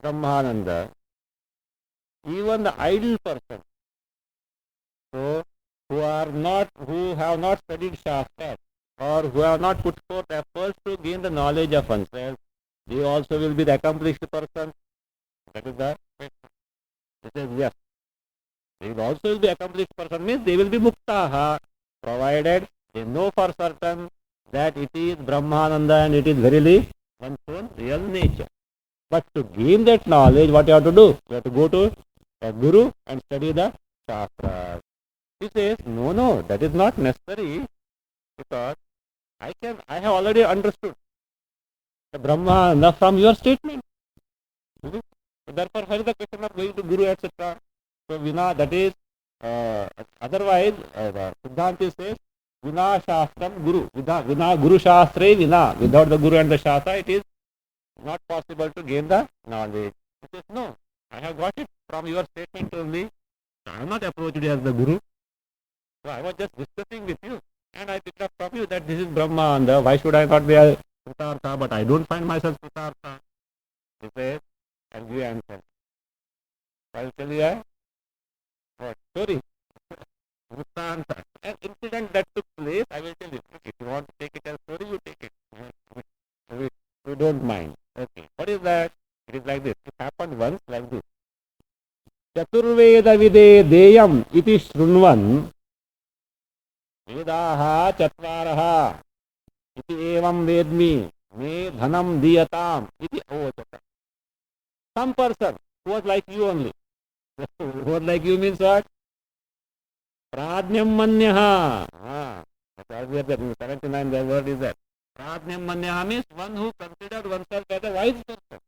Brahmananda, even the idle person, so who have not studied Shastra or who have not put forth efforts to gain the knowledge of oneself, they also will be the accomplished person. That is the question. He says yes. They will also be accomplished person, means they will be muktaha, provided they know for certain that it is Brahmananda and it is verily one's own real nature. But to gain that knowledge, what you have to do? You have to go to a guru and study the Shastra. He says, no, that is not necessary, because I have already understood the Brahmananda from your statement. So therefore, where is the question of going to guru, etc.? So Vina, that is, otherwise, Siddhanti says, Vina Shastram Guru. Vina Guru Shastre Vina. Without the Guru and the Shastra, it is not possible to gain the knowledge. He says, no, I have got it from your statement only. I am not approached as the Guru. So I was just discussing with you, and I picked up from you that this is Brahmananda. Why should I not be a Kritartha? But I don't find myself Kritartha. He says, and you answer. I will tell you a story. Vrutanta. An incident that took place, I will tell you. If you want to take it as story, you take it. We don't mind. Okay. What is that? It is like this. It happened once like this. Chaturveda vide deyam iti shrunvan vedaha chatvaraha iti evam vedmi me dhanam diyatam iti avachata. Some person who was like you only. Who was like you means what? Pradnyam manyaha. 79, the word is that. Pradnyam manyaha means one who considered oneself as a wise person.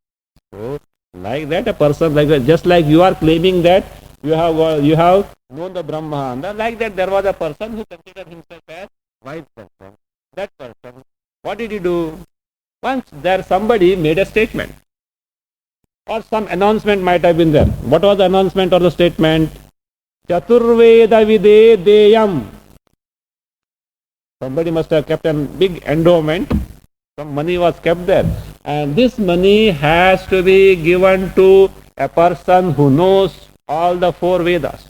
So, like that, a person like that, just like you are claiming that you have known the Brahmananda, like that there was a person who considered himself as wise person. That person, what did he do? Once there somebody made a statement, or some announcement might have been there. What was the announcement or the statement? Chaturveda vide deyam. Somebody must have kept a big endowment. Some money was kept there. And this money has to be given to a person who knows all the 4 Vedas.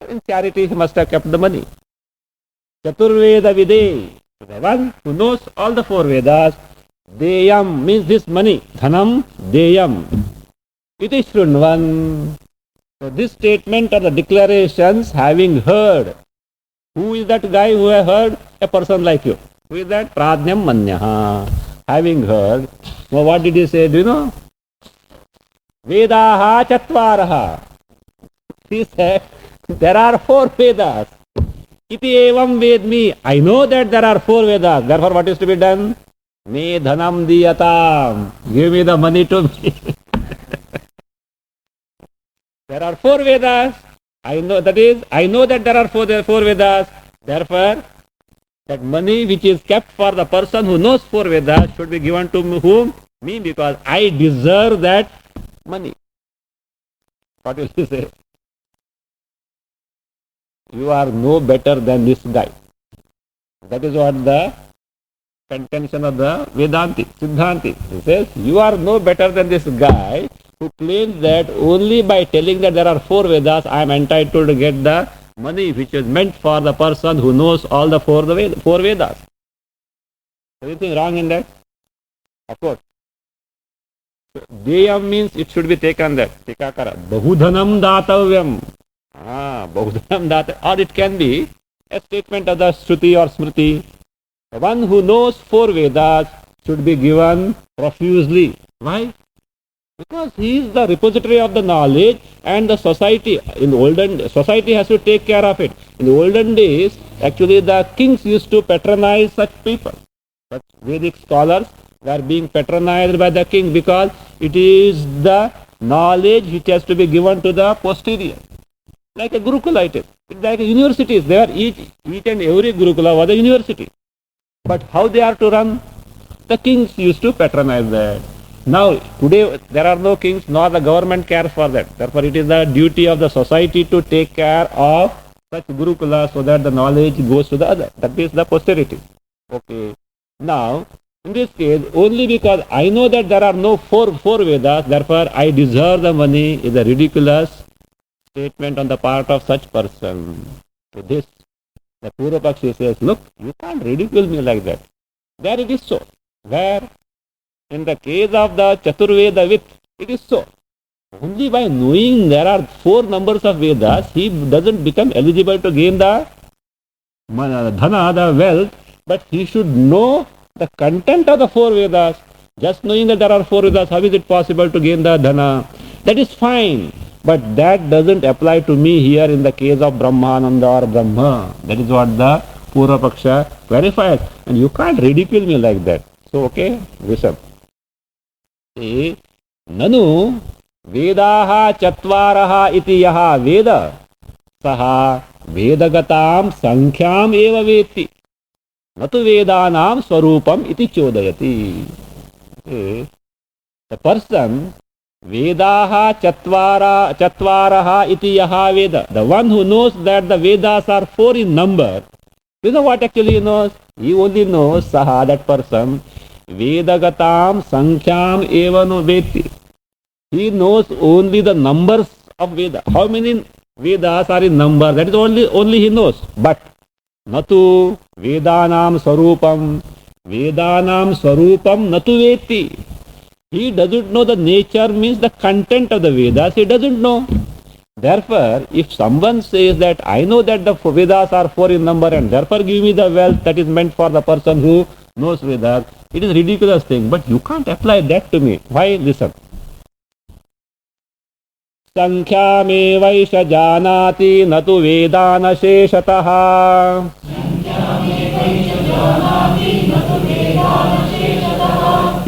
In charity, he must have kept the money. Chaturveda vide. The one who knows all the 4 Vedas. Deyam means this money. Dhanam deyam. It is shrunvan. So this statement or the declarations having heard. Who is that guy who has heard? A person like you. Who is that? Pradnyam manyaha. Having heard. Well, what did he say? Do you know? Vedaha chatvaraha. He said, there are 4 Vedas. Iti evam vedmi. I know that there are 4 Vedas. Therefore, what is to be done? Me dhanam diyatam. Give me the money to me. There are 4 Vedas. I know that there are 4 Vedas. Therefore, that money which is kept for the person who knows 4 Vedas should be given to whom? Me, because I deserve that money. What will you say? You are no better than this guy. That is what the contention of the Vedanti, Siddhanti. He says, you are no better than this guy who claims that only by telling that there are 4 Vedas, I am entitled to get the money which is meant for the person who knows all the 4 Vedas. Anything wrong in that? Of course. Deyam means it should be taken that. Tikakara. Bahudhanam datavyam. Bahudhanam datavyam. Or it can be a statement of the Shruti or Smriti. The one who knows 4 Vedas should be given profusely. Why? Because he is the repository of the knowledge, and the society, society has to take care of it. In the olden days, actually the kings used to patronize such people. Such Vedic scholars were being patronized by the king because it is the knowledge which has to be given to the posterior. Like a Gurukula it is. It's like universities. They are each and every Gurukula was a university. But how they are to run? The kings used to patronize that. Now, today there are no kings, nor the government cares for that. Therefore, it is the duty of the society to take care of such Gurukula so that the knowledge goes to the other. That is the posterity. Okay. Now, In this case, only because I know that there are no four Vedas, therefore I deserve the money is a ridiculous statement on the part of such person. So this, the Purva Pakshi says, look, you can't ridicule me like that. There it is so. Where? In the case of the Chaturveda with, it is so. Only by knowing there are four numbers of Vedas, he doesn't become eligible to gain the dhana, the wealth, but he should know the content of the four Vedas. Just knowing that there are four Vedas, how is it possible to gain the dhana? That is fine, but that doesn't apply to me here in the case of Brahmananda or Brahma. That is what the Purva Paksha verifies, and you can't ridicule me like that. So, okay, listen. See, Nanu Vedaha Chatvaraha iti yaha Veda Saha Vedagatam Sankhyaam eva veti Natu Vedanam Swarupam iti chodayati. The person Vedaha Chatvaraha iti yaha Veda, the one who knows that the Vedas are four in number, you know what actually he knows? He only knows Saha, that person, Vedagatam Sankhyaam eva no veti. He knows only the numbers of Vedas. How many Vedas are in number? That is only he knows. But Natu Vedanam Swarupam Natu Veti. He doesn't know the nature, means the content of the Vedas. He doesn't know. Therefore, if someone says that I know that the Vedas are four in number and therefore give me the wealth that is meant for the person who knows Vedas, it is a ridiculous thing. But you can't apply that to me. Why? Listen. संख्यामेवैष जानाति न तु वेदान शेषतः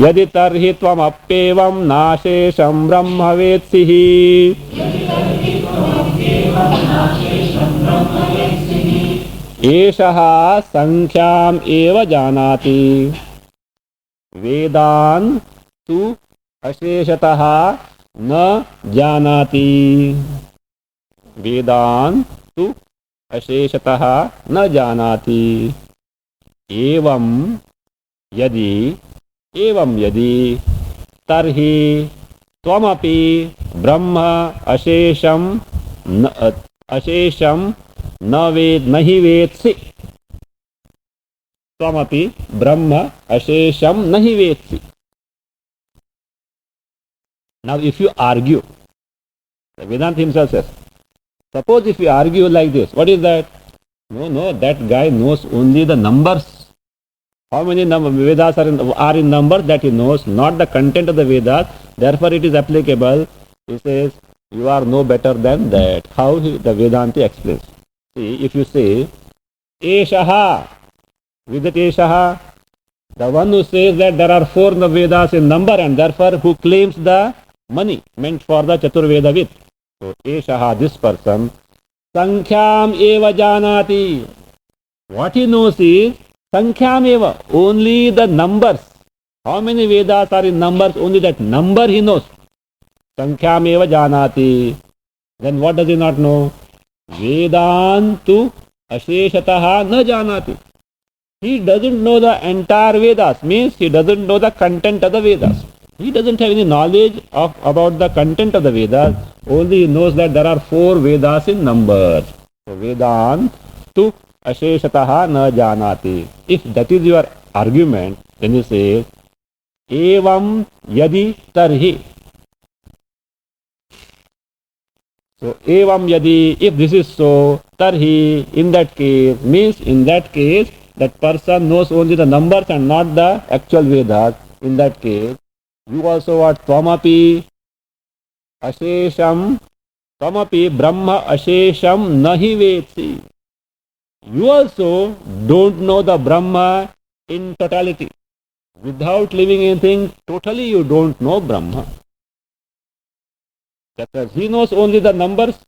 यदि तर्हि त्वमप्येवं नाशेषं ब्रह्म वेत्सि एषः संख्याम् एव जानाति वेदान् तु अशेषतः न जानाति वेदान तु अशेषतः न जानाति एवं यदि तर्हि त्वमपि ब्रह्म अशेषं न हि वेत्सि त्वमपि ब्रह्म अशेषं न हि वेत्सि. Now, if you argue, Vedanta himself says, suppose if you argue like this, what is that? No, that guy knows only the numbers. How many Vedas are in numbers, that he knows, not the content of the Vedas. Therefore, it is applicable. He says, you are no better than that. How the Vedanta explains. See, if you say, Eshaha, with that Eshaha, the one who says that there are four Vedas in number and therefore who claims the money meant for the Chaturveda with. So, Eshaha, this person, Sankhyaam eva janati. What he knows is Sankhyaam eva, only the numbers. How many Vedas are in numbers? Only that number he knows. Sankhyaam eva janati. Then what does he not know? Vedantu asheshataha na janati. He doesn't know the entire Vedas, means he doesn't know the content of the Vedas. He doesn't have any knowledge about the content of the Vedas, only he knows that there are four Vedas in numbers. So, Vedantu asheshataha na janati. If that is your argument, then you say, evam yadi tarhi. So, evam yadi, if this is so, tarhi, in that case, means in that case, that person knows only the numbers and not the actual Vedas. In that case, you also what? Tvamapi ashesham, tvamapi brahma ashesham nahi vetsi. You also don't know the Brahma in totality. Without living anything, totally you don't know Brahma. That is, he knows only the numbers.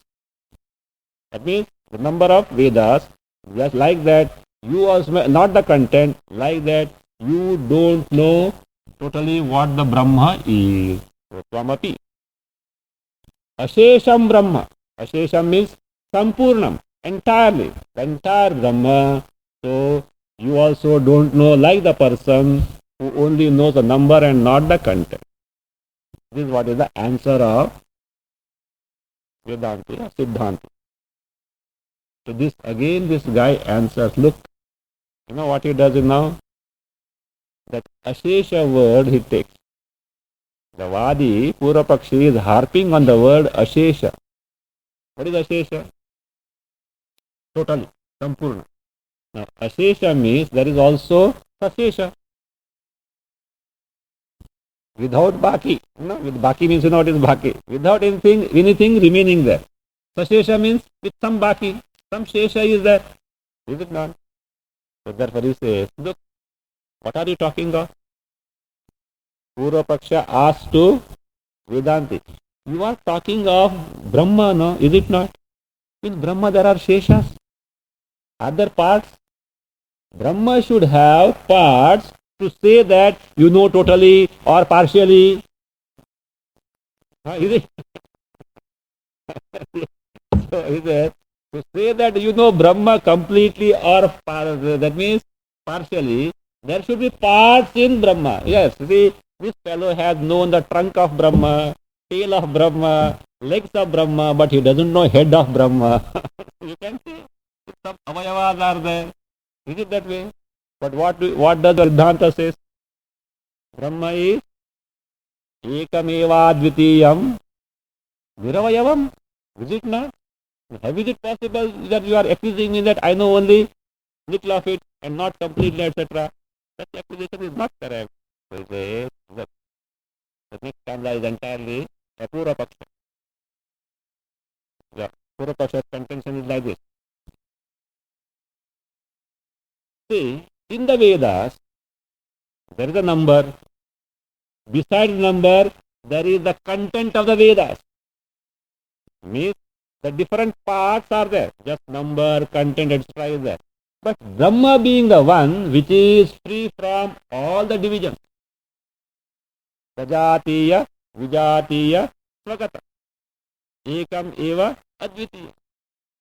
That means the number of Vedas. Just like that, you also not the content. Like that, you don't know totally what the Brahma is. So, Tvamapi Ashesham Brahma. Ashesham means Sampurnam, entirely, the entire Brahma. So, you also don't know like the person who only knows the number and not the content. This is what is the answer of Vedanti or Siddhanta. So this guy answers, look, you know what he does now? That Ashesha word he takes. The Vadi, Purapakshi, is harping on the word Ashesha. What is Ashesha? Totally, Sampurna. Now, Ashesha means there is also Sashesha. Without Baki. With Baki means you know what is Baki. Without anything remaining there. Sashesha means with some Baki. Some Shesha is there. Is it not? So therefore he says, look, what are you talking of? Purvapaksha asked to Vedanti, you are talking of Brahma, no? Is it not? In Brahma there are Sheshas. Other parts. Brahma should have parts to say that you know totally or partially. Is it? So he says, to say that you know Brahma completely or that means partially, there should be parts in Brahma. Yes, see, this fellow has known the trunk of Brahma, tail of Brahma, legs of Brahma, but he doesn't know head of Brahma. You can see some avayavas are there. Is it that way? But what does Siddhanta says? Brahma is ekameva dvitiyam viravayavam. Is it not? How is it possible that you are accusing me that I know only little of it and not completely, etc.? Such accusation is not correct. So the next stanza is entirely a Purvapaksha. The Purvapaksha's contention is like this. See, in the Vedas, there is a number. Besides the number, there is the content of the Vedas. Means the different parts are there. Just number, content, etc. is there. But Brahma being the one which is free from all the divisions. Sajatiya, Vijatiya, Swagata. Ekam eva advitiya.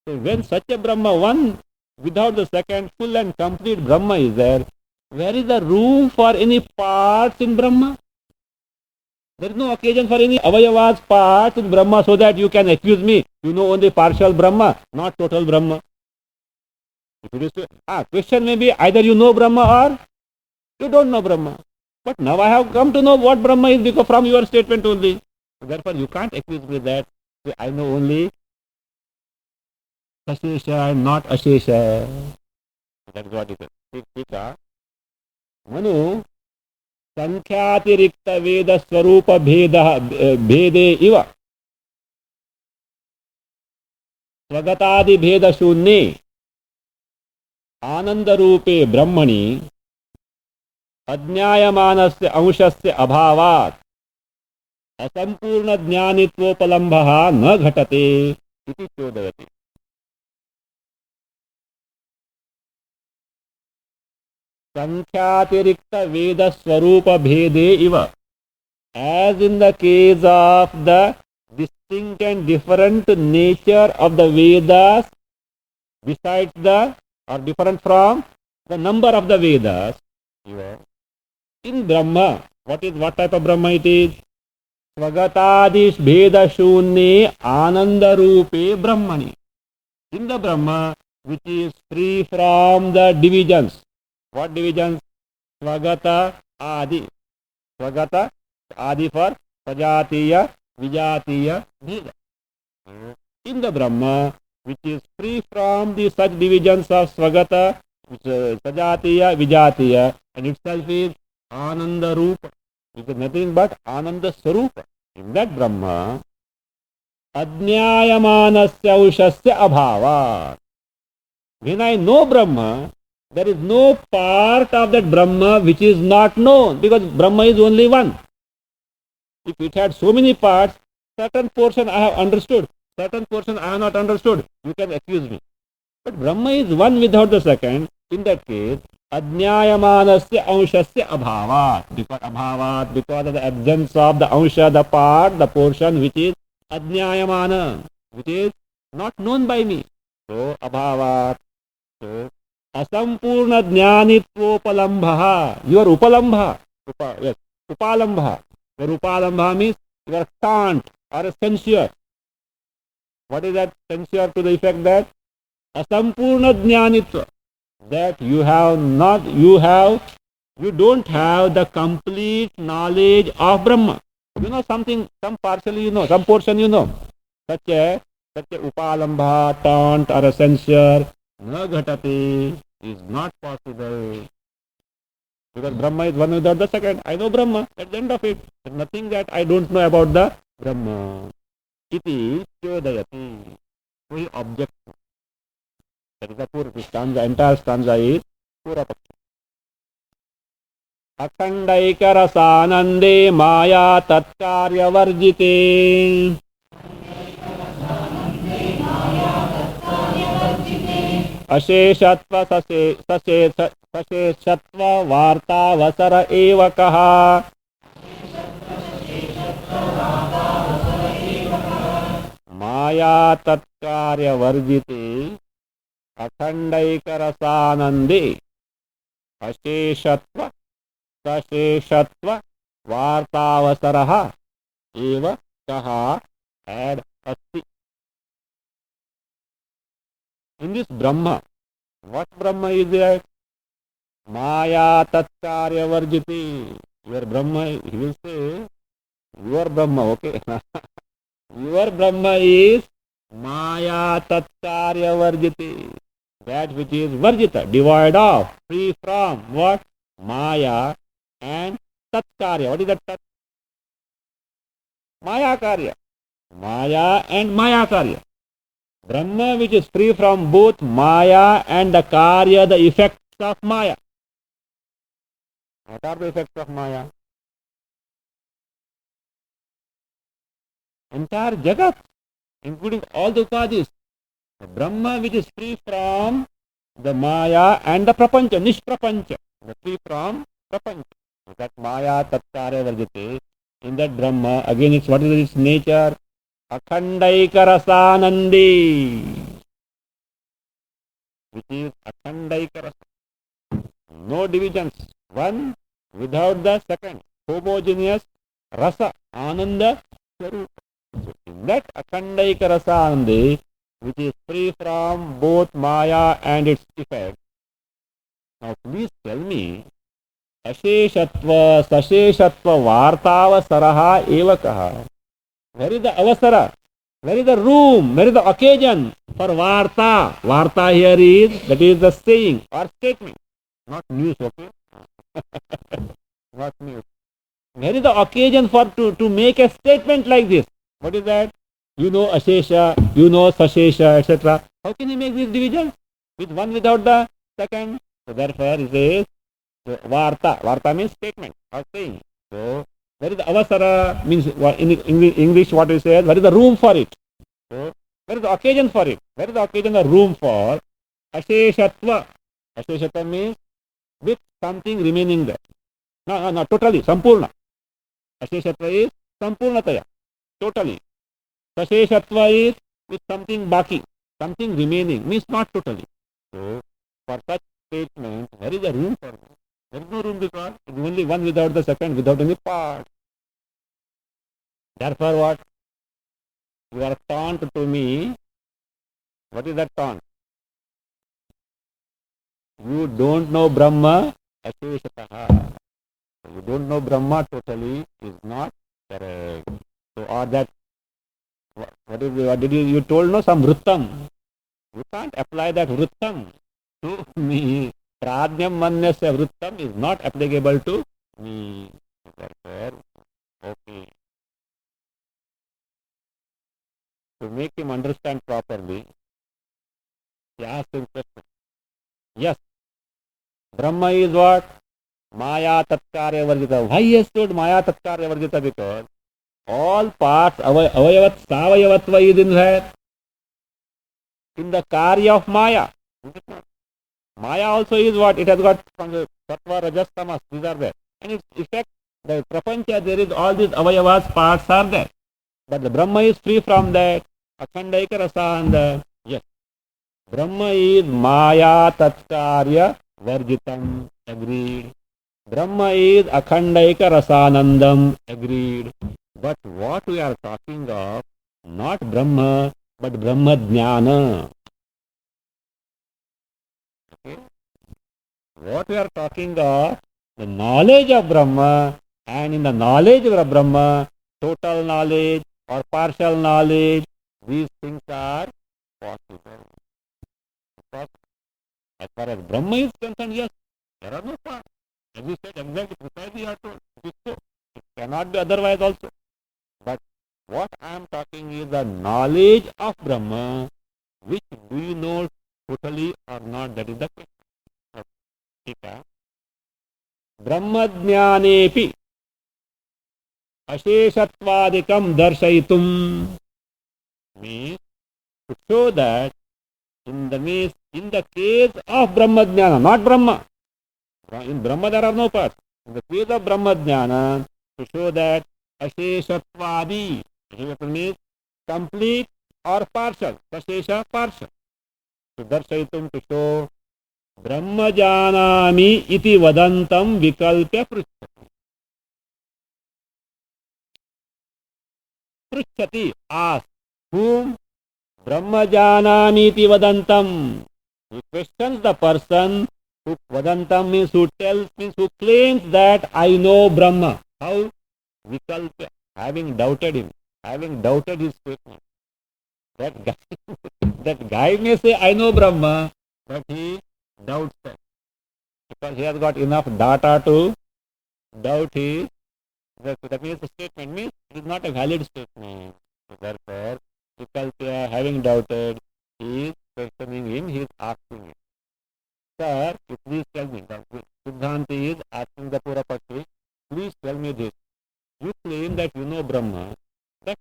So when such a Brahma, one without the second, full and complete Brahma is there, where is the room for any parts in Brahma? There is no occasion for any avayavas parts in Brahma so that you can accuse me. You know only partial Brahma, not total Brahma. If it is question may be either you know Brahma or you don't know Brahma. But now I have come to know what Brahma is because from your statement only. Therefore you can't accuse me that I know only Ashesha and not Ashesha. That is what it is. Manu Sankhyatirikta Veda Swarupa Bhede Iva Swagatadi Bheda Shunne Ananda Rupe Brahmani Adnyayamanasya Anshasya Abhavat Asampurna Jnanitvopalambaha Na Ghatate Iti Chodavati. Sankhyatirikta Veda Swarupa Bhede Iva. As in the case of the distinct and different nature of the Vedas, besides the or different from the number of the Vedas, in Brahma, what type of Brahma it is? Swagatadish Bheda Shunne Ananda Rupe Brahmani. In the Brahma, which is free from the divisions. What divisions? Swagata Adi. Swagata Adi for Sajatiya, Vijatiya, Bheda. In the Brahma, which is free from the such divisions of Swagata, Sajatiya, Vijatiya, and itself is Ananda Rupa. It is nothing but Ananda Sarupa. In that Brahma, Adnyayamanasya Ushasya Abhava. When I know Brahma, there is no part of that Brahma which is not known, because Brahma is only one. If it had so many parts, certain portion I have understood, certain portion I have not understood, you can accuse me. But Brahma is one without the second. In that case, Adnyayamanasya Anshasya Abhavat. Because of the absence of the Ansha, the part, the portion which is Adnyayamana, which is not known by me. So, Abhavat. So, Asampurna Jnanitvopalambaha. Your Upalambha, Yes. Upalambha. Where upalambha means you are taunt or a censure. What is that censure to the effect that asampurna jnanitva, that you don't have the complete knowledge of Brahma. You know something, some partially you know, some portion you know. Such a upalambha, taunt or a censure, na ghatate, is not possible. Because Brahma is one without the second. I know Brahma, that's the end of it. There's nothing that I don't know about the Brahma. Iti chodayati. We object. That is the Purva stanza. Entire stanza is Purva. अखंडैक रसानंदे माया तत्कार्य वर्जिते अशेषत्व सशेषत्व वार्तावसर एव कः माया तत्कार्य वर्जिते अखंडैक रसानंदे अशेषत्व सशेषत्व वार्तावसरः एव कः had अस्ति. In this Brahma, what Brahma is there? Maya Tatkarya Varjiti. Your Brahma, he will say, your Brahma, okay? Your Brahma is Maya Tatkarya Varjiti. That which is Varjita, devoid of, free from what? Maya and Tatkarya. What is that Tat? Maya Karya. Maya and Maya Karya. Brahma which is free from both Maya and the Karya, the effects of Maya. What are the effects of Maya? Entire Jagat, including all the Upadhis. The Brahma which is free from the Maya and the Prapancha, Nishprapancha. The free from Prapancha. That Maya Tatkarya Varjate. In that Brahma, again it's what is its nature? Akhandaika Rasanandi. Which is Akhandaika Rasa. No divisions. One without the second. Homogeneous Rasa. Ananda Swarupa. So in that Akhandaika Rasanandi, which is free from both Maya and its effect. Now please tell me, Asheshatva, Sasheshatva, Vartavasaraha Evakaha. Where is the avasara? Where is the room? Where is the occasion for Varta? Varta here is, that is the saying or statement. Not news, okay? Not news. Where is the occasion for to make a statement like this? What is that? You know Ashesha, you know Sashesha, etc. How can you make these divisions? With one without the second. So therefore it is Varta. Varta means statement or saying. So where is the avasara? Means in English what we say, where is the room for it? So where is the occasion for it? Where is the occasion or room for Asheshatva? Asheshatva means with something remaining there. No, totally, Sampurna. Asheshatva is Sampurnataya. Totally. Sasheshatva is with something baki, something remaining, means not totally. So, for such statement, where is the room for it? There is no room because it is only one without the second, without any part. Therefore what? You are taunt to me. What is that taunt? You don't know Brahma, Asheshataha. You don't know Brahma totally is not correct. So or that, what did you told no some Vrittam. You can't apply that Vrittam to me. Pradnyam Manyasya Vrittam is not applicable to me. Therefore, okay. To make him understand properly, he asked him question. Yes, Brahma is what? Maya Tatkarya Varjita. Why he has told Maya Tatkarya Varjita? Because all parts, Savayavatva is in there. In the Karya of Maya. Maya also is what? It has got from the Sattva, Rajas, Tamas. These are there. And its effect, the Prapancha, there is all these Avayavas, parts are there. But the Brahma is free from that. Akhandaika Rasa and the, yes. Brahma is Maya Tatkarya Varjitam. Agreed. Brahma is Akhandaika Rasanandam, agreed. But what we are talking of, not Brahma, but Brahma Jnana. Okay? What we are talking of, the knowledge of Brahma, and in the knowledge of Brahma, total knowledge or partial knowledge, these things are possible. Because as far as Brahma is concerned, yes, there are no parts. As we said, exactly, precisely, you have to, it is so. It cannot be otherwise also. But what I am talking is the knowledge of Brahma, which do you know totally or not? That is the question. Okay. Brahmajnanepi asheshatvadikam darshaitum means to show that in the case of Brahmajnana, not Brahma. In Brahma there are no parts. In the case of Brahmajnana, to show that asheshatvadi, asheshatva means complete or partial. Ashesha partial. To darshaitum, to show Brahmajanami iti vadantam vikalpya pruchati. Ask whom Brahmajanami iti vadantam. He questions the person who vadantam means who tells, means who claims that I know Brahma. How? Vikalpya, having doubted him, having doubted his statement. That guy may say I know Brahma, but he doubts that. Because he has got enough data to doubt his, that means the statement means it is not a valid statement. So therefore, Vikalpya, having doubted, he is questioning him, he is asking him. Sir, please tell me, Siddhanti is asking the Purapakshi, please tell me this. You claim that you know Brahma, but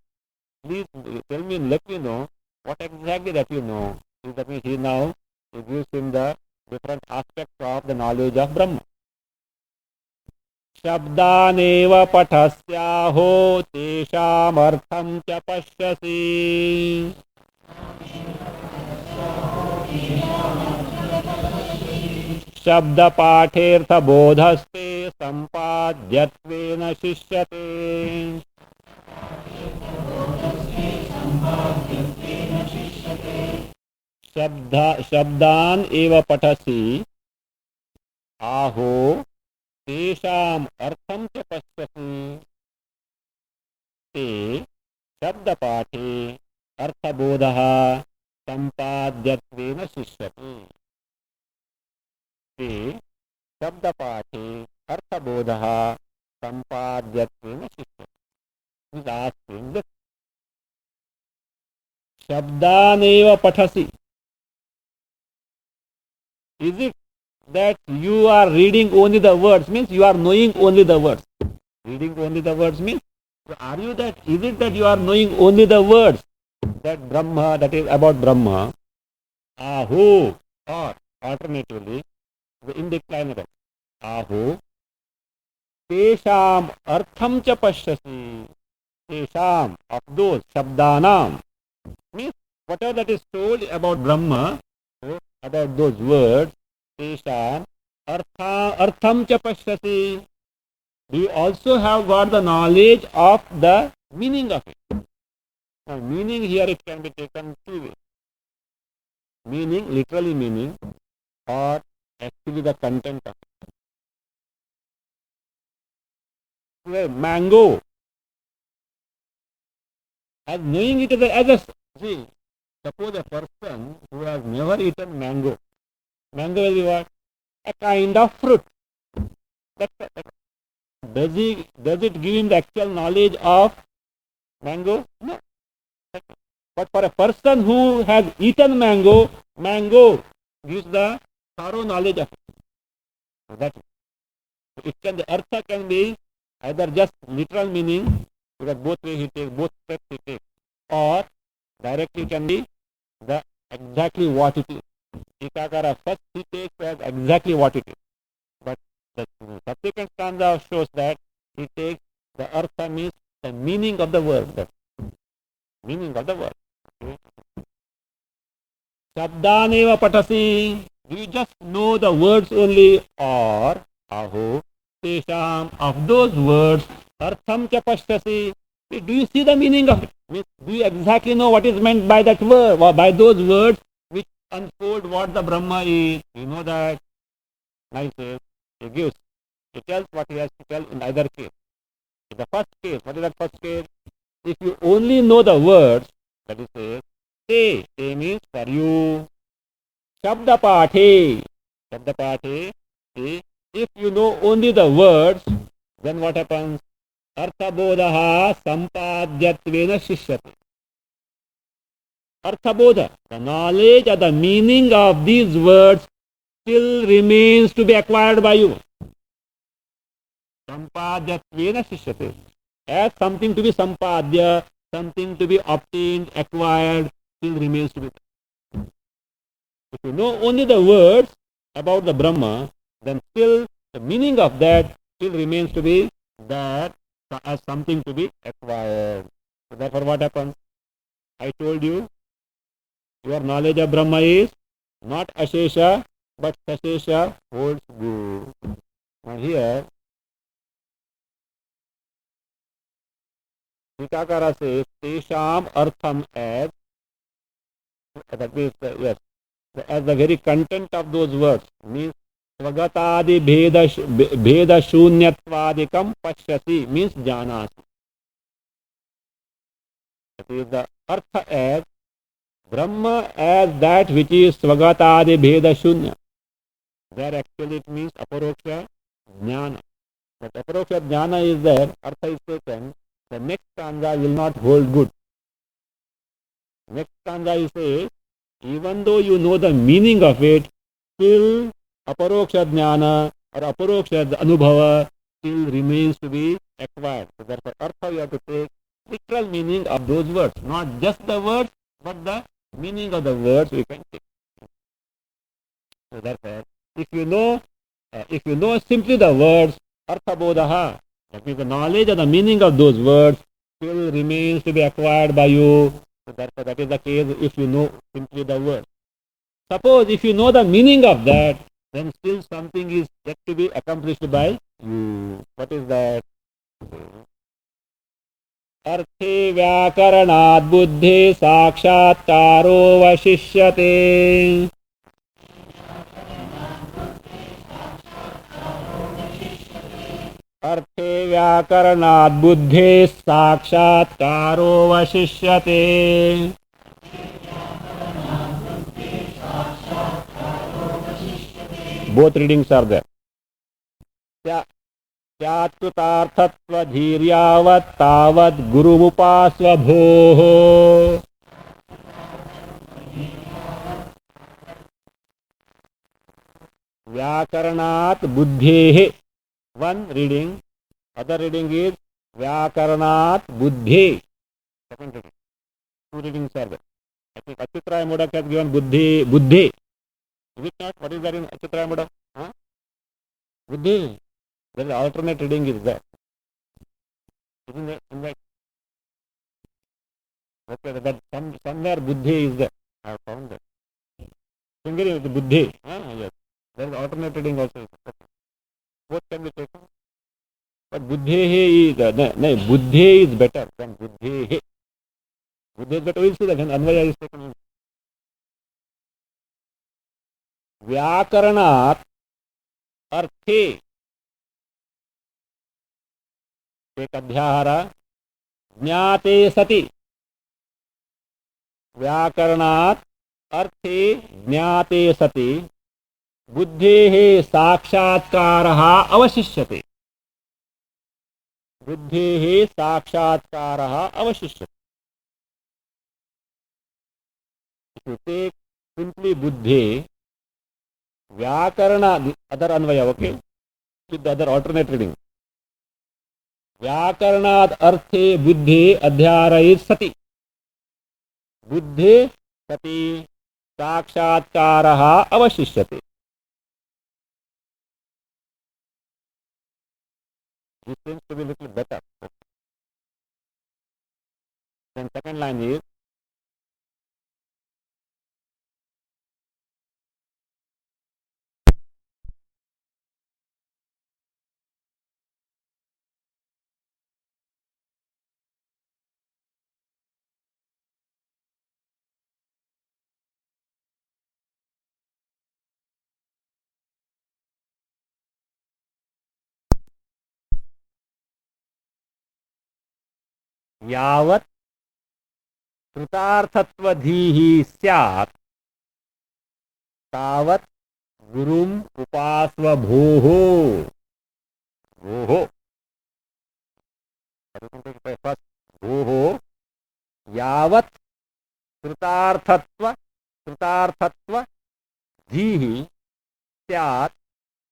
please tell me, let me know what exactly that you know. That means he now gives him the different aspects of the knowledge of Brahma. शब्दानेव पठस्याहो तेषामर्थं च पश्यसि. शब्दपाठेऽर्थबोधस्ते सम्पाद्यत्वेन शिष्यते. शब्दान एव पठसि आहो तेषाम अर्थम च पश्यसि. ते शब्दपाठे अर्थबोधः सम्पाद्यत्वेन शिष्यते. ते शब्दपाठे अर्थबोधः सम्पाद्यत्वेन शिष्यते. शब्दानेव पठसि. Is it that you are reading only the words, means you are knowing only the words? Reading only the words means, are you that, is it that you are knowing only the words that Brahma, that is about Brahma? Aho, or alternatively, the indeclinable. Aho, tesham artham cha pashyasi. Tesham, of those, shabdanam, means whatever that is told about Brahma, about those words, tesham artham cha pashyasi. Do you also have got the knowledge of the meaning of it? Now, meaning here it can be taken two ways. Meaning, literally meaning, or actually the content of it. Well, mango, as knowing it as a, see, suppose a person who has never eaten mango. Mango will be what? A kind of fruit. Does it give him the actual knowledge of mango? No. But for a person who has eaten mango, mango gives the thorough knowledge of it. So that it can, the artha can be either just literal meaning, because both ways he takes, both steps he takes, or directly can be the exactly what it is. Tikakara first he takes as exactly what it is. But the subsequent stanza shows that he takes the artha means the meaning of the word. The meaning of the word. Shabdaneva patasi. Do you just know the words only, or aho tesham, of those words, artham cha pashyasi. Do you see the meaning of it? Do you exactly know what is meant by that word, or by those words which unfold what the Brahma is? You know that. Nice. He gives. He tells what he has to tell in either case. In the first case, what is that first case? If you only know the words, that is te means for you. Shabda Pathe. Shabda Pathe. If you know only the words, then what happens? Arthabodha sampadyattvena shishyate. Arthabodha, the knowledge of the meaning of these words still remains to be acquired by you. Sampadyattvena shishyate. As something to be sampadya, something to be obtained, acquired, still remains to be. If you know only the words about the Brahma, then still the meaning of that still remains to be that as something to be acquired. So therefore what happens? I told you, your knowledge of Brahma is not Ashesha, but Sashesha holds good. Now here, Tikakara says, Tesham Artham as, that means, yes, as the very content of those words means Swagatadi Bheda Shunyatvadikam Pashyasi means Janasi. That is the Artha as Brahma as that which is Swagatadi Bheda Shunya. There actually it means Aparoksha Jnana. But Aparoksha Jnana is there, Artha is taken, the next stanza will not hold good. Next stanza is says, even though you know the meaning of it, still aparoksha jnana or aparoksha anubhava still remains to be acquired. So therefore, artha you have to take literal meaning of those words, not just the words, but the meaning of the words we can take. So therefore, if you know simply the words, artha bodhaha, that means the knowledge of the meaning of those words still remains to be acquired by you. So therefore, that is the case if you know simply the words. Suppose if you know the meaning of that, then still something is yet to be accomplished by you. What is that? अर्थे व्याकरणात् बुद्धे साक्षात्कारो वशिष्यते. अर्थे व्याकरणात् बुद्धे साक्षात्कारो वशिष्यते. Both readings are there. स्यात्कृतार्थत्वधीर्यावत् तावत् गुरुमुपास्व भोः. व्याकरणात् बुद्धेः. One reading. Other reading is व्याकरणात् बुद्धे. Second reading. Two readings are there. I think Achyutaraya Modak has given buddhi. Buddhi. Is it not? What is that in Achyutaraya Modak? Huh? Buddhi. There is alternate reading is there. Isn't it? In that? Okay, that somewhere buddhi is there. I have found that. Singiri is buddhi. Yes. There is alternate reading also. Both can be taken. But buddhi is buddhi is better than buddhi. Buddhi is better. We will see that Anvaya is taken. व्याकरणात् अर्थे एक अध्याहार ज्ञाते सति. व्याकरणात् अर्थे ज्ञाते सति बुद्धेः साक्षात्कारः अवशिष्यते. बुद्धेः साक्षात्कारः अवशिष्यते. If you take simply buddhi, व्याकरण other Anvay, okay, with the other alternate reading. व्याकरणात् अर्थे बुद्धि अध्याहार सति. बुद्धि सति साक्षात्कारः अवशिष्यते. This seems to be a little better. Then second line is यावत् कृतार्थत्वधीः स्यात् तावत् गुरुम् उपास्व भोः। भोः फर्स्ट, भोः यावत् कृतार्थत्व धीः स्यात्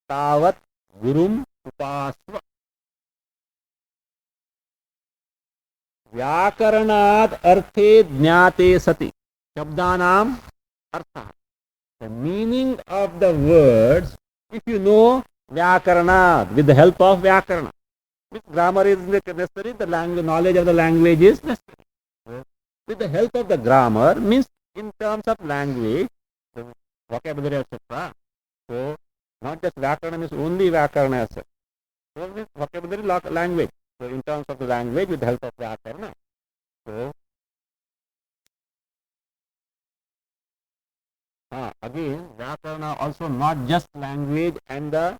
तावत् गुरुम् उपास्व। व्याकरणात् अर्थे ज्ञाते सति शब्दानाम् अर्थः, the meaning of the words, if you know Vyakarana, with the help of Vyakarana. With grammar is necessary, the language, knowledge of the language is necessary. With the help of the grammar means in terms of language, the vocabulary, etc. So, not just Vyakarana means only Vyakarana as such. So, means vocabulary, language. So, in terms of the language, with the help of Vyakarana. So, again, Vyakarana also not just language and the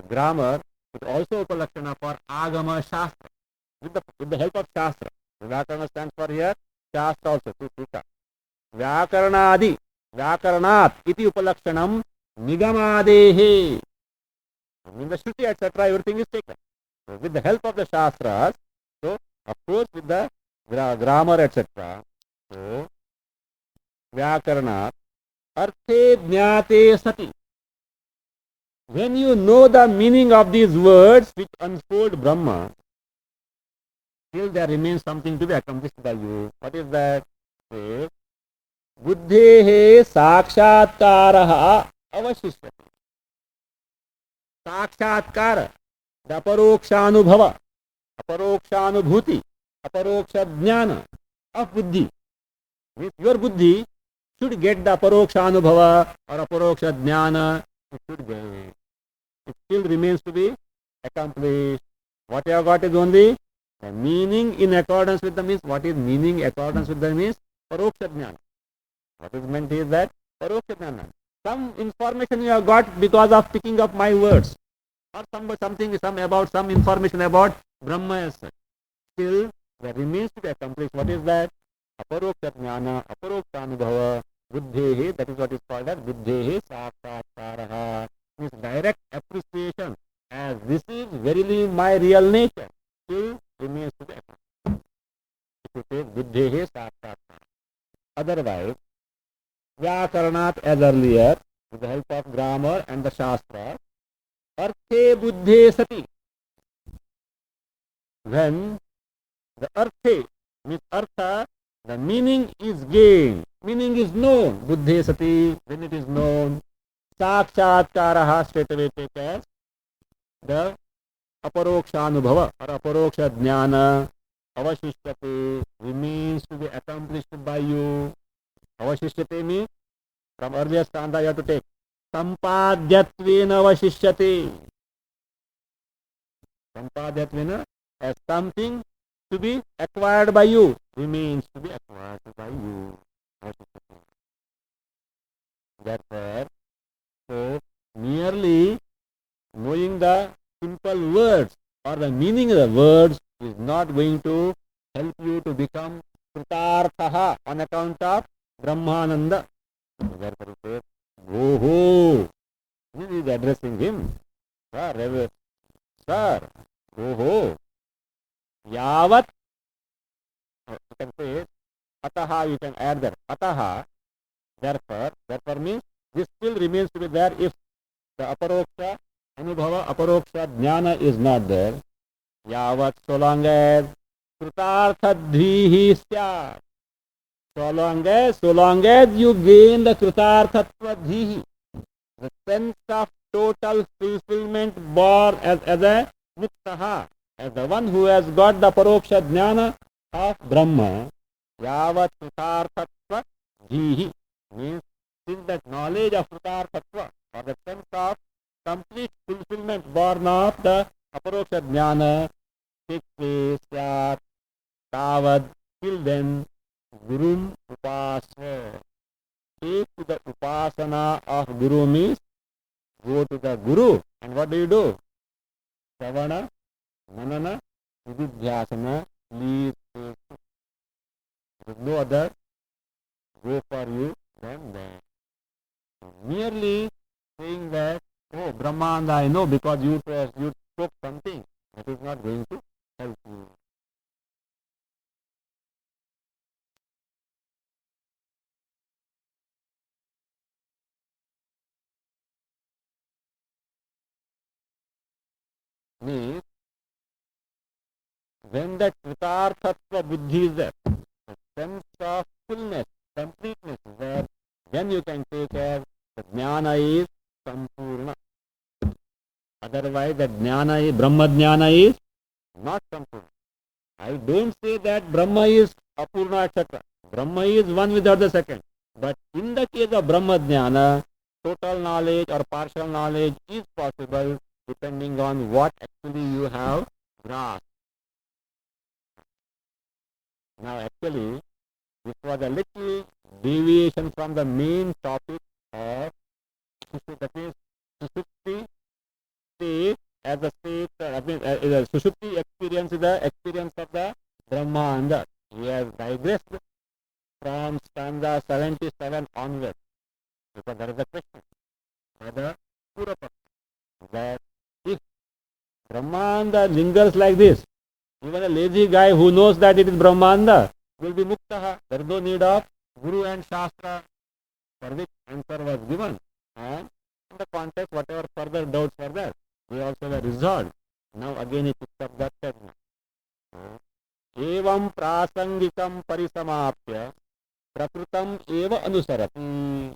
grammar, but also Upalakshana for Agama Shastra. With the help of Shastra. Vyakarana stands for here, Shastra also, Sutra. Vyakaranadi, Vyakaranat, iti Upalakshanam, Nigamadehe. In the Shruti, etc., everything is taken. So, with the help of the Shastras, so, of course, with the grammar, etc., so, Vyakaranat, Arthe Jnate Sati. When you know the meaning of these words which unfold Brahma, still there remains something to be accomplished by you. What is that? Buddhehe sakshatkaraha avashishyate. Sakshatkara, the aparokshanubhava, aparokshanubhuti, aparoksha jnana of buddhi. With your buddhi should get the aparokshanubhava or aparoksha jnana, it should get. It still remains to be accomplished. What you have got is only the meaning in accordance with the means. What is meaning accordance with the means? Paroksha jnana. What is meant is that paroksha jnana. Some information you have got because of picking up my words, or some information about Brahma as such. Still, there remains to be accomplished. What is that? Aparoksha jnana, aparoksha anubhava, buddhehe. That is what is called as buddhehe sakshatkaraha. Means direct appreciation as this is verily my real nature. Still remains to be accomplished. If you say buddhehe sakshatkaraha. Otherwise, Vyakaranat as earlier, with the help of grammar and the Shastra, Arthe Buddhe Sati. When the Arthe means Artha, the meaning is gained, meaning is known. Buddhe Sati, when it is known, Sakshatkaraha straight away take as the Aparokshanubhava or Aparoksha Jnana Avashishyate remains to be accomplished by you. Avashishyate means from earlier stanza you have to take Sampadyattvena avashishyate. Sampadyattvena as something to be acquired by you, remains to be acquired by you. Therefore, so merely knowing the simple words or the meaning of the words is not going to help you to become Kritarthaha on account of Brahmananda. Therefore, it says, Goho. This is addressing him. Sir, Goho. Yavat. You can say, Ataha, you can add there. Ataha. Therefore means this still remains to be there if the aparoksha anubhava, aparoksha jnana is not there. Yavat, so long as kritarthadhihi syat. So long as you gain the kritarthatva dhihi, the sense of total fulfillment born as a muktaha, as the one who has got the paroksha jnana of Brahma, yavat kritarthatva dhihi, means since that knowledge of kritarthatva or the sense of complete fulfillment born of the aparoksha jnana takes place, tavad, till then, Gurum upasana. Take to the upasana of Guru means go to the Guru and what do? Savana, Manana, Nididhyasana leads to there is no other way for you than that. Merely saying that, oh, Brahmanda, I know because you spoke something, that is not going to help you. Means, when the Kritarthatva buddhi is there, the sense of fullness, completeness is there, then you can take care the jnana is sampurna. Otherwise, the jnana is, Brahma jnana is not sampurna. I don't say that Brahma is apurna, etc. Brahma is one without the second. But in the case of Brahma jnana, total knowledge or partial knowledge is possible depending on what actually you have grasped. Now, actually, this was a little deviation from the main topic of that is Sushupti state as a state, Sushupti experience is the experience of the Brahmanda. We have digressed from stanza 77 onwards because there is a question by the Purapata that if Brahmanda lingers like this, even a lazy guy who knows that it is Brahmanda will be Muktaha. There is no need of Guru and Shastra, for which answer was given. And in the context, whatever further doubts were there, they also were resolved. Now again he picks up that segment. Evam prasangikam parisamapya prakritam eva anusarati.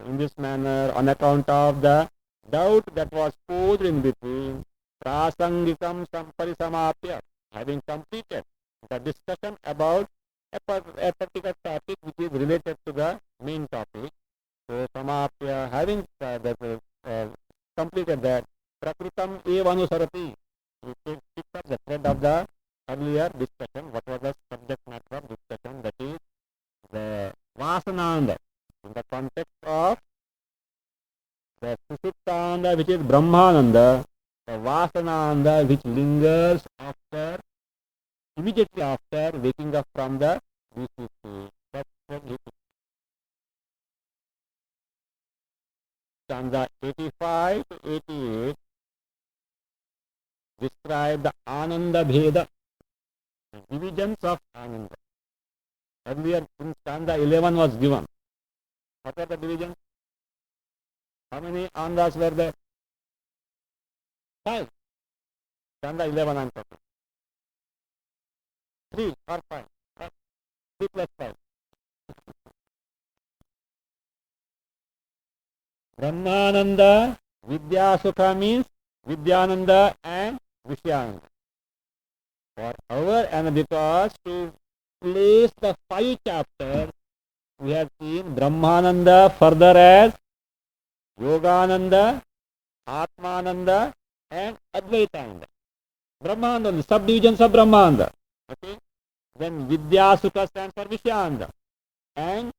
In this manner, on account of the doubt that was posed in between, prasangikam parisamapya, having completed the discussion about a particular topic which is related to the main topic. So, samapya, having completed that, prakritam eva anusarati, we picked up the thread of the earlier discussion. What was the subject matter of discussion? That is the vasananda. In the context of the Sushuptananda, which is Brahmananda, the Vasananda, which lingers after, immediately after waking up from the VCC. That's what he stanza 85 to 88 describe the Ananda Bheda, the divisions of Ananda. Earlier in stanza 11 was given. What are the divisions? How many Anandas were there? 5. Stanza 11 I'm talking. 3 or 5. 3 plus 5. Brahmananda, Vidyasukha means Vidyananda and Vishyananda. However, and because to place the 5 chapters, we have seen Brahmananda further as Yogananda, Atmananda and Advaitananda. Brahmananda, subdivisions of Brahmananda. Okay? Then Vidyasukha stands for Vishyananda. And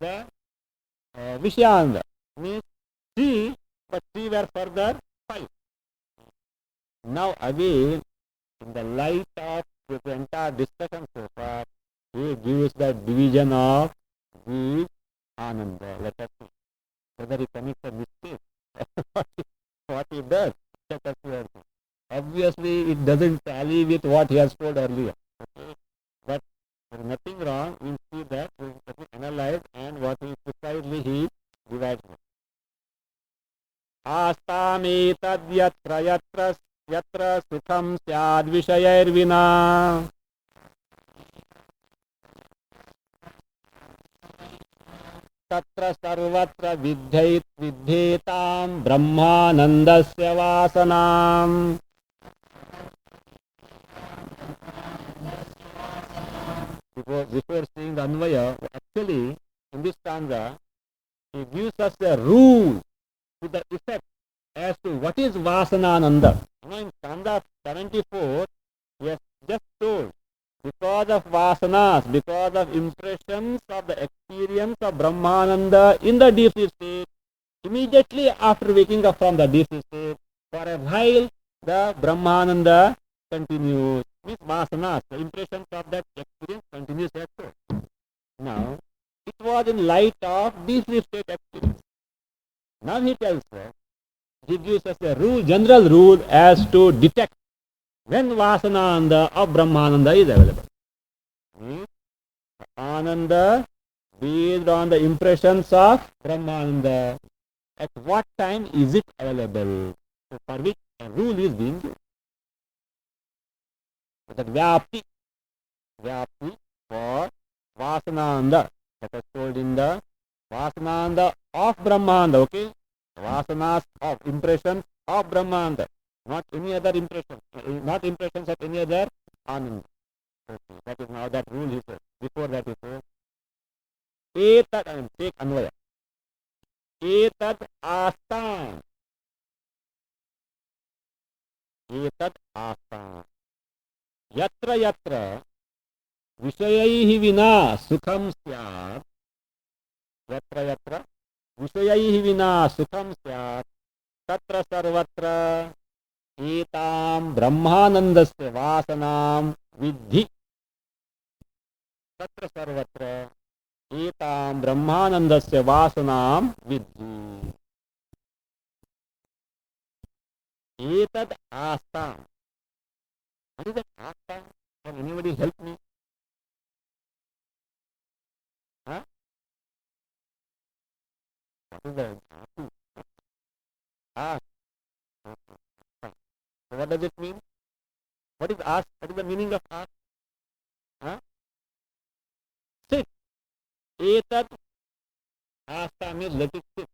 the Vishyananda means 3, but 3 were further 5. Now again, in the light of this entire discussion so far, he gives the division of these Ananda. Let us see whether he commits a mistake. What he does. Let us see. Obviously, it doesn't tally with what he has told earlier. Okay? But there is nothing wrong. We see that we analyze and what he precisely he divides. Astametad yatra sukham syad vishayairvina. Tatra sarvatra viddhetam brahmanandasya vasanam. Before seeing the Anvaya, actually in this stanza, he gives us a rule to the effect as to what is Vasanananda. Now in stanza 74, he has just told, because of vasanas, because of impressions of the experience of Brahmananda in the deep sleep state, immediately after waking up from the deep sleep state, for a while the Brahmananda continues. Means vasanas, the impressions of that experience continues as so. Now, it was in light of this state experience. Now he tells us, he gives us a rule, general rule as to detect when Vasananda of Brahmananda is available. Means Ananda based on the impressions of Brahmananda. At what time is it available? So for which a rule is being used. That Vyapti for Vasananda. That is told in the Vasananda of Brahmananda, okay? Vasanas of impressions of Brahmananda. Not any other impression, not impressions of any other Ananda. Okay. That is now that rule he says. Before that he says, Etad, and take Anvaya. Etad Astam. Etad Astam. Yatra yatra विषयैः विना सुखम स्यात्. यत्र यत्र विषयैः विना सुखम स्यात् तत्र सर्वत्र एतां ब्रह्मानन्दस्य वासनां विद्धि. तत्र सर्वत्र एतां ब्रह्मानन्दस्य वासनां विद्धि. एतद् आस्तां. What is that आस्तां? Can anybody help me? Huh? What is that? Ask. So what does it mean? What is ask? What is the meaning of ask? Huh? Sit. Etad asta means let it sit.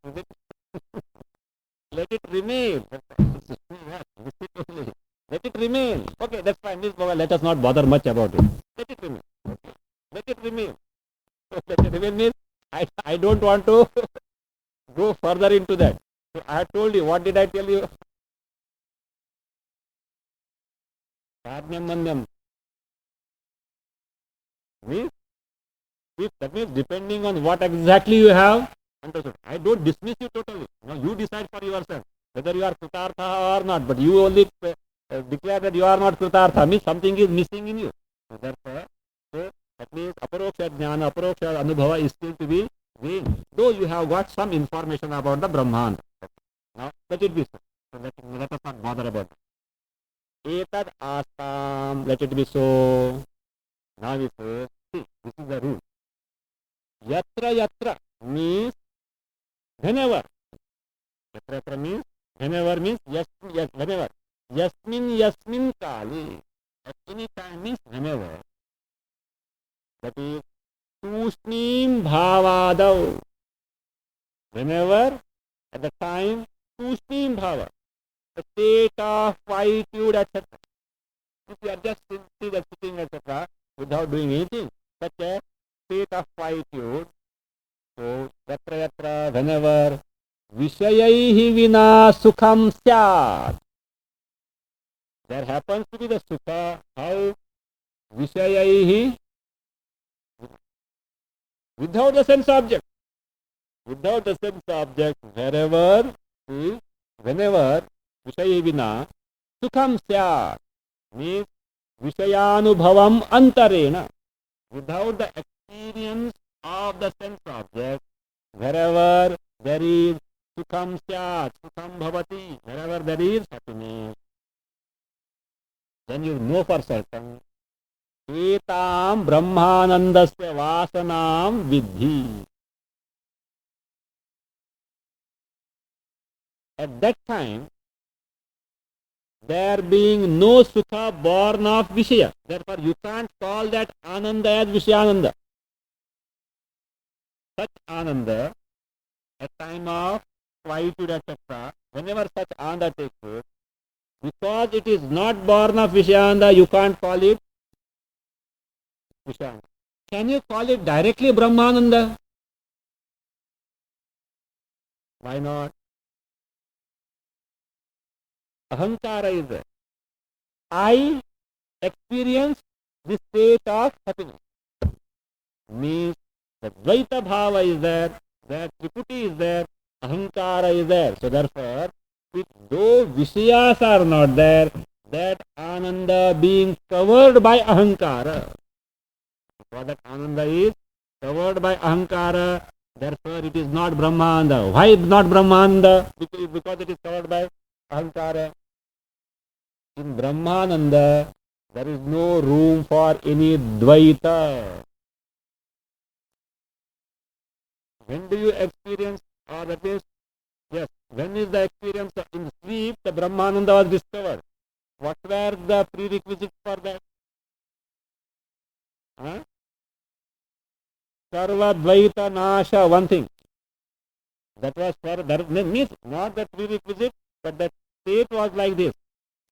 Let it remain. Let it remain. Okay, that's fine. Let us not bother much about it. Let it remain. Okay. Let it remain. Let it remain means I don't want to go further into that. So I have told you. What did I tell you? Sadhyam Manyam. That means depending on what exactly you have understood. I don't dismiss you totally. Now you decide for yourself whether you are Kritartha or not. But you only declare that you are not Kritartha, means something is missing in you. So therefore, that means Aparoksha Jnana, Aparoksha Anubhava is still to be gained. Though you have got some information about the Brahman. Now let it be so. So let us not bother about it. Etad astam, let it be so. Now we say, see, this is the rule. Yatra yatra means whenever. Yatra yatra means whenever means yes, whenever. Yasmin kali. At any time means whenever. That is tushnim bhavadav. Whenever, at the time, tushnim bhava. The state of quietude, etc. If you are just sitting, etc., without doing anything, such a state of quietude. So, yatra yatra, whenever, vishayaihi vina sukham syat. There happens to be the sukha. How? Vishayaihi, without the sense object. Without the sense object, wherever, whenever, vishayaihi vina sukham syat. Means vishayanubhavam antarena. Without the experience of the sense object, wherever there is sukham syat, sukham bhavati, wherever there is happiness, then you know for certain, etam brahmanandasya vasanam vidhi. At that time, there being no sukha born of Vishaya. Therefore, you can't call that Ananda as Vishayananda. Such Ananda, at time of quietude, etc., whenever such Ananda takes place, because it is not born of Vishayananda, you can't call it Vishayananda. Can you call it directly Brahmananda? Why not? Ahankara is there. I experience this state of happiness. Means the Dvaita Bhava is there, that Triputi is there, Ahankara is there. So therefore, though Vishayas are not there, that Ananda being covered by Ahankara. Because that Ananda is covered by Ahankara, therefore it is not Brahmananda. Why not Brahmananda? Because it is covered by Ahankara. In Brahmananda, there is no room for any Dvaita. When do you experience, or that is, yes, when is the experience in sleep, the Brahmananda was discovered. What were the prerequisites for that? Huh? Sarva Dvaita Nasha, one thing. That was for, that means not the prerequisite, but the state was like this.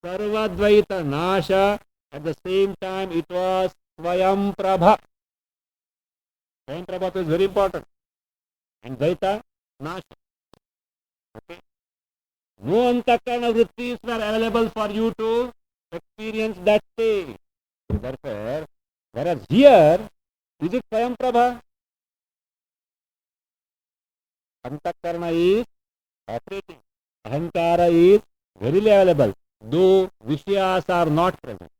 Sarva Dvaita Nasha, at the same time it was Swayam Prabha. Swayam Prabha is very important. And Dvaita Nasha. Okay? No antakarana vrittis were available for you to experience that state. Therefore, whereas here, is it Swayam Prabha? Antakarana is operating. Ahankara is verily available, though Vishayas are not present.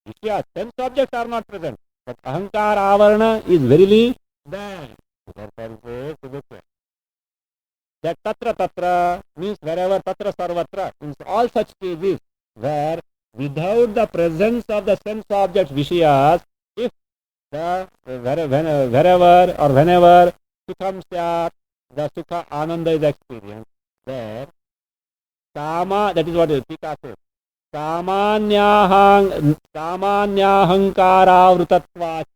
Vishayas, sense objects are not present, but Ahankara Avarana is verily there. Therefore, that tatra tatra means wherever, tatra sarvatra means all such cases where without the presence of the sense objects Vishayas, if the wherever or whenever sukham syat, the sukha ananda is experienced, there kama, that is what Tika says, samanyahankara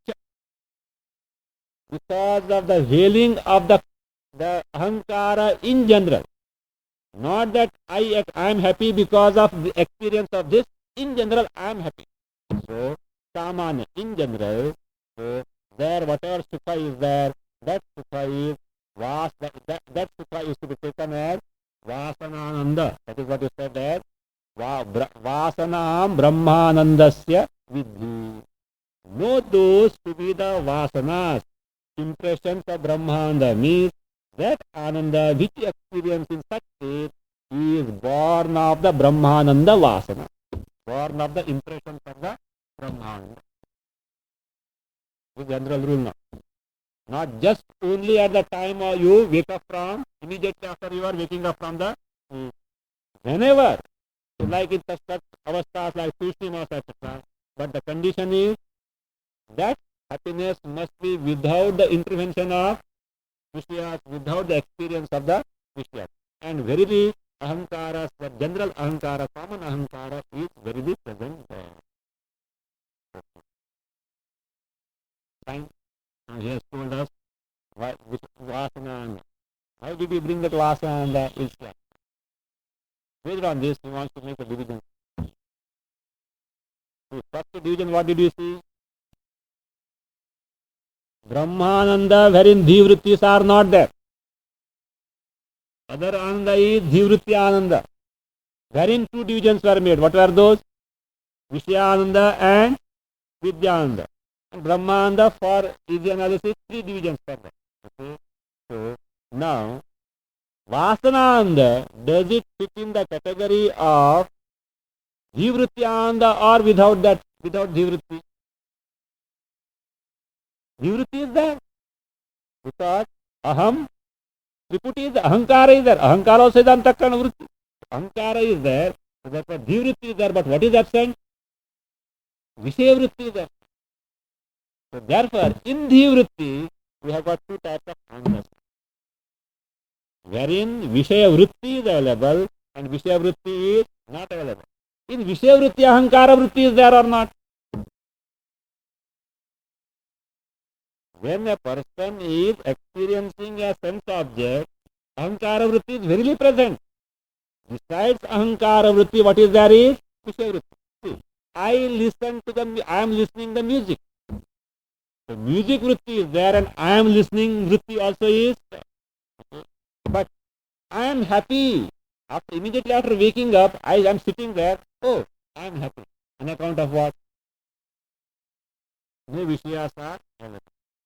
because of the veiling of the ahankara in general. Not that I am happy because of the experience of this. In general, I am happy. So, samanya, in general, so there whatever sukha is there, that sukha is that sukha is to be taken as vasanananda. That is what you said there. Vasanam brahmanandasya vidhi. Know those to be the vasanas, impressions of Brahmananda, means that Ananda which you experience in such state is born of the Brahmananda Vasana, born of the impressions of the Brahmananda. This is general rule now. Not just only at the time you wake up from, immediately after you are waking up from the whenever, like in such avasthas like Tushnimas, etc. But the condition is that happiness must be without the intervention of Vishayas, without the experience of the Vishayas. And verily, Ahankara, the general Ahankara, common Ahankara is verily present there. Fine. Now he has told us which Vasana. Why did he bring that Vasana and the Islam? Based on this, he wants to make a division. The first division, what did you see? Brahmananda, wherein Dhivrittis are not there. Other Ananda is Dhivritti Ananda, wherein two divisions were made. What were those? Vishayananda and Vidyananda. And Brahmananda, for easy analysis, three divisions were there. Okay? So, now, Vasananda, does it fit in the category of Dhivritti Ananda or without that, without Dhivritti? Dhivritti is there. Because Aham, Triputi is there, Ahankara is there. Ahankara also is Antakarana Vritti. Ahankara is there, so therefore Dhivritti is there, but what is absent? Vishaya Vritti is there. So therefore, in Dhivritti, we have got two types of Anandas. Wherein Vishaya Vritti is available and Vishaya Vritti is not available. In Vishaya Vritti, Ahankara Vritti is there or not? When a person is experiencing a sense object, Ahankara Vritti is verily present. Besides Ahankara Vritti, what is there is Vishaya Vritti. See, I am listening the music. The music Vritti is there and I am listening Vritti also is there. Okay. But I am happy. Immediately after waking up, I am sitting there. Oh, I am happy. On account of what? No Vishayas are available.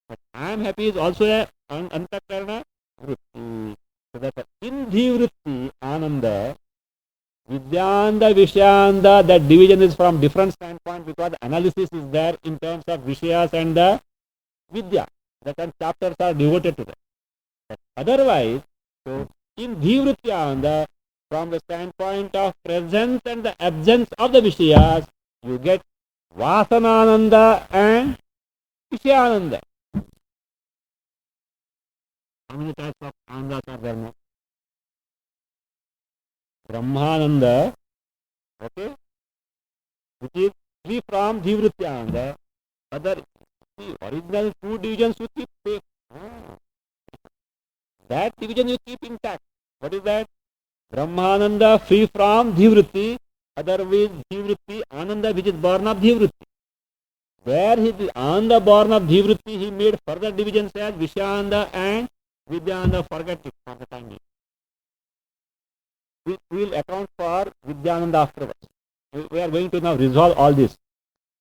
But I am happy is also an Antakarana Vritti. So that in Dhivritti, Ananda, Vidyanda, Vishayanda, that division is from different standpoint because analysis is there in terms of Vishayas and the Vidya. The chapters are devoted to that. But otherwise, so in Dhivrityanda, from the standpoint of presence and the absence of the Vishayas, you get Vasanananda and Vishayananda. How many types of anandas are there now? Brahmananda, okay, which is free from Dhivrityanda. Other the original two divisions you keep safe. That division you keep intact. What is that? Brahmananda free from Dhivritti, otherwise Dhivritti, Ananda which is born of Dhivritti. Where he is Ananda born of Dhivritti, he made further divisions as Vishananda and Vidyananda. Forget it for the time being. We will account for Vidyananda afterwards. We are going to now resolve all this.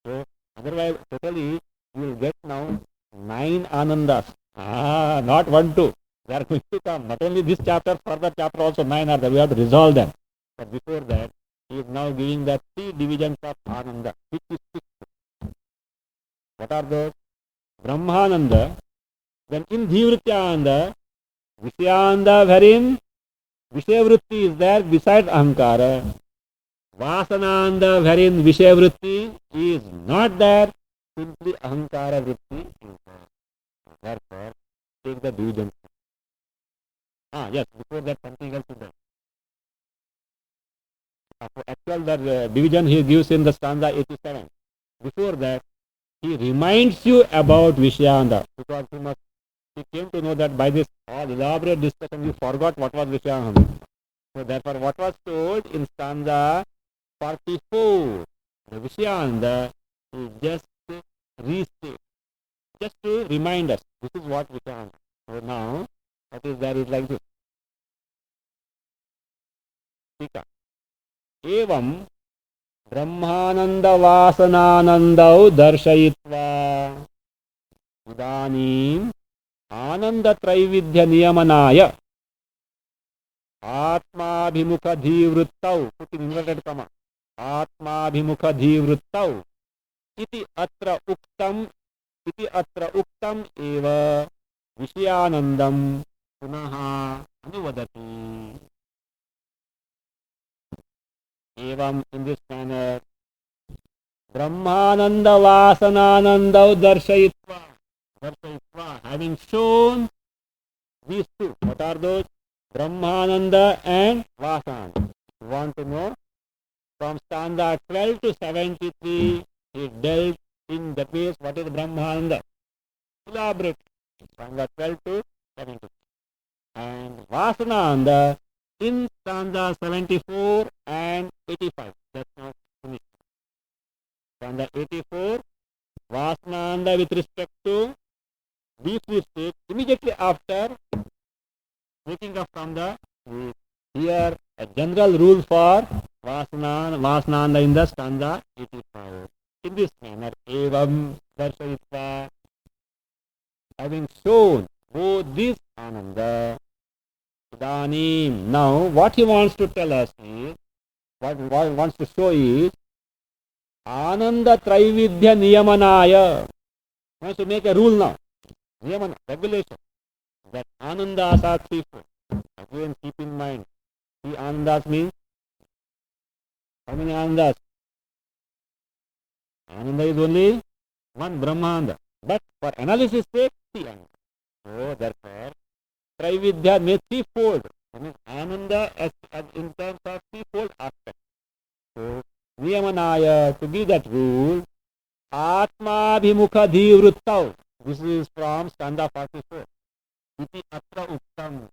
So otherwise, totally you will get now 9 Anandas. Not 1, 2. They are going to come. Not only this chapter, further chapter also 9 are there. We have to resolve them. But before that, he is now giving the 3 divisions of Ananda. 56. What are those? Brahmananda. Then in Dhivrityananda, Vishyanda wherein Vishayavritti is there besides Ahankara. Vasananda wherein Vishayavritti is not there, simply Ahankara Vritti is there. Therefore, take the division. Yes, before that something else is there. Actual the division he gives in the stanza 87. Before that, he reminds you about Vishayanda, because he came to know that by this all elaborate discussion you forgot what was Vishayanda. So therefore what was told in stanza 44, the Vishayanda is just restate, just to remind us, this is what Vishayanda. So now, what is there is like this. Tika. Evam Brahmananda Vasananandau Darshayitva Idanim Ananda Traividya Niyamanaya Atmabhimukha Dhivrittau, put in inverted comma, Atmabhimukha Dhivrittau iti atra uktam eva Vishayanandam punaha anuvadati. Evam, in this manner, Brahmananda Vasananandau Darshayitva, having shown these two. What are those? Brahmananda and Vasananda. You want to know? From stanza 12 to 73, he dealt in the base what is Brahmananda. Elaborate. Stanza 12 to 73. And Vasananda in stanza 74 and 85. That's not finished. Stanza 84, Vasananda with respect to these three states immediately after taking up from the here a general rule for Vasananda in the stanza 85. In this manner, Evam Darshayitva, having shown both this Ananda, Idanim. Now, what he wants to tell us is, what he wants to show is, Ananda Traividya Niyamanaya. He wants to make a rule now. Niyamana, regulation. That Anandas are threefold. Again, keep in mind. 3 Anandas means, how many Anandas? Ananda is only one Brahmananda. But for analysis sake, 3 Ananda. So, therefore, Traividya means threefold. That means Ananda as in terms of threefold aspect. So, Niyamanaya, to give that rule, Atmabhimukha Dhivrittau. This is from stanza 44. Iti atra uktam.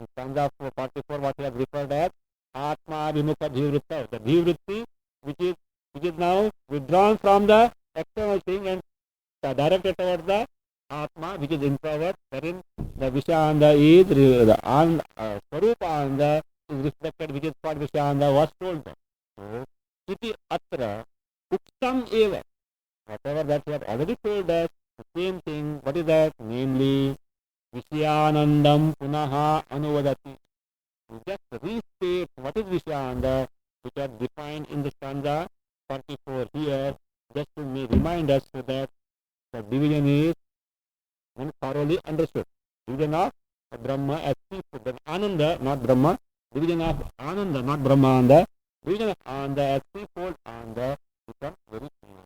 In stanza 44, what he has referred as Atmabhimukha Dhivrittau. The Dhivritti, which is now withdrawn from the external thing and directed towards the Atma, which is introvert, wherein the Vishayanda is, the Swarupa is reflected, which is what Vishayanda was told them. So, iti atra uktam eva. Whatever that he had already told us, the same thing, what is that? Namely, Vishayanandam punaha anuvadati. Just restate what is Vishayananda which are defined in the stanza 44 here, just to remind us so that the division is thoroughly understood. Division of Brahma as threefold. That Ananda, not Brahma. Division of Ananda, not Brahmananda. Division of Ananda as threefold Ananda becomes very clear.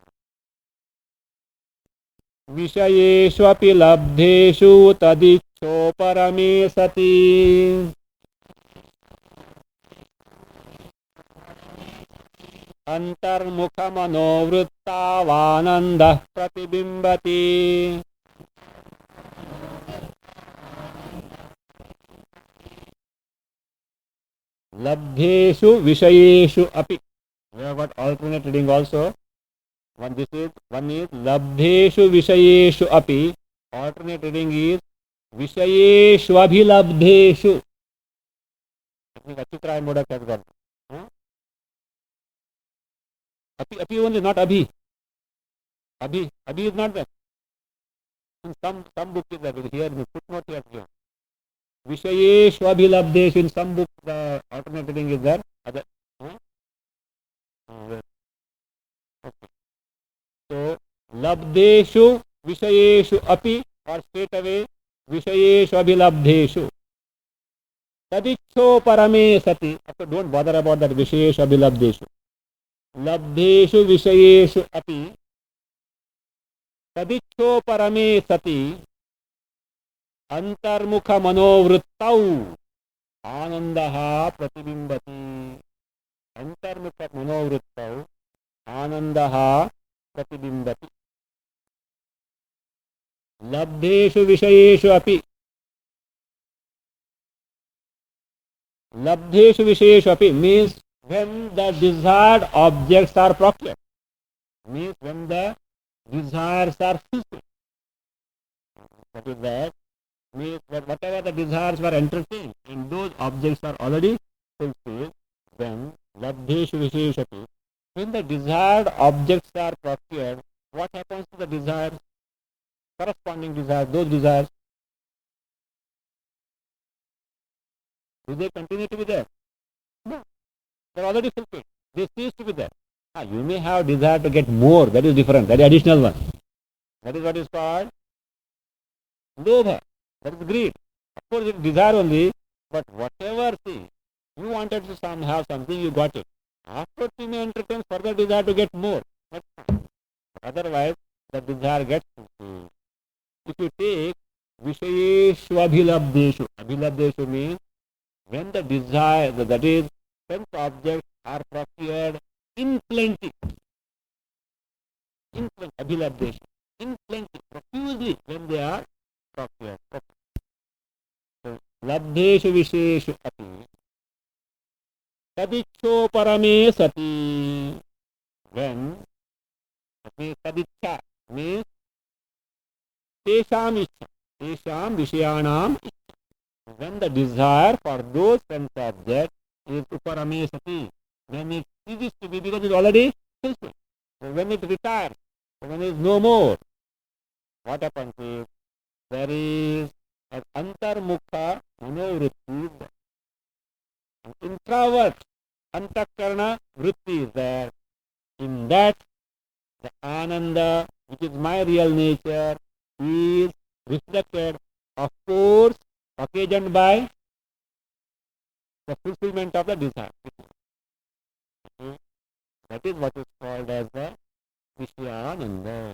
विषयेष्वपि लब्धेषु तदिच्छो परमे सति अंतर्मुखमनोवृत्तावानन्दः प्रतिबिम्बति लब्धेषु विषयेषु अपि. We have got alternate reading also. One is labdheshu vishayeshu api. Alternate reading is vishayeshu abhilabdheshu. I think Achitra and Modak has got. Api only, not abhi. Abhi is not there. In some book is there. Here in the footnote here. Vishayeshu abhilabdheshu. In some book the alternate reading is there. Other. Okay. So, labdeshu vishayeshu api, or straight away vishayeshu abhilabdeshu. Tadicho parame sati. So don't bother about that vishayeshu abhilabdeshu. Labdeshu vishayeshu api. Tadicho parame sati. Antarmukha manovrittau. Anandaha pratibimbati. Antarmukha manovrittau. Anandaha प्रतिबिंबति. लब्धेषु विषयेषु अपि. Labdheshu visheshu api means when the desired objects are procured. Means when the desires are fulfilled. What is that? Means that whatever the desires were entertained and those objects are already fulfilled, then labdheshu visheshu api. When the desired objects are procured, what happens to the desires? Corresponding desires, those desires, do they continue to be there? No. They are already fulfilled. They cease to be there. You may have desire to get more, that is different, that is additional one. That is what is called lobha, that is greed. Of course it is desire only, but whatever, see, you wanted to have something, you got it. After you may entertain further desire to get more. But otherwise, the desire gets fulfilled. If you take Vishayeshu Abhilabdeshu, Abhilabdeshu means when the desire, that is, sense objects are procured in plenty. In plenty, Abhilabdeshu. In plenty, profusely when they are procured. So, Labdeshu Visheshu Api. Tadicho parame sati. When tadicha means tesham isha, tesham vishayanam isha. When the desire for those sense objects is uparame sati, when it ceases to be because it is already fulfilled. So when it retires, when it is no more, what happens is there is an antarmukha manovritti, an introvert antakarana vritti is there. In that, the ananda, which is my real nature, is reflected, of course, occasioned by the fulfillment of the desire. Okay? That is what is called as the Vishyananda.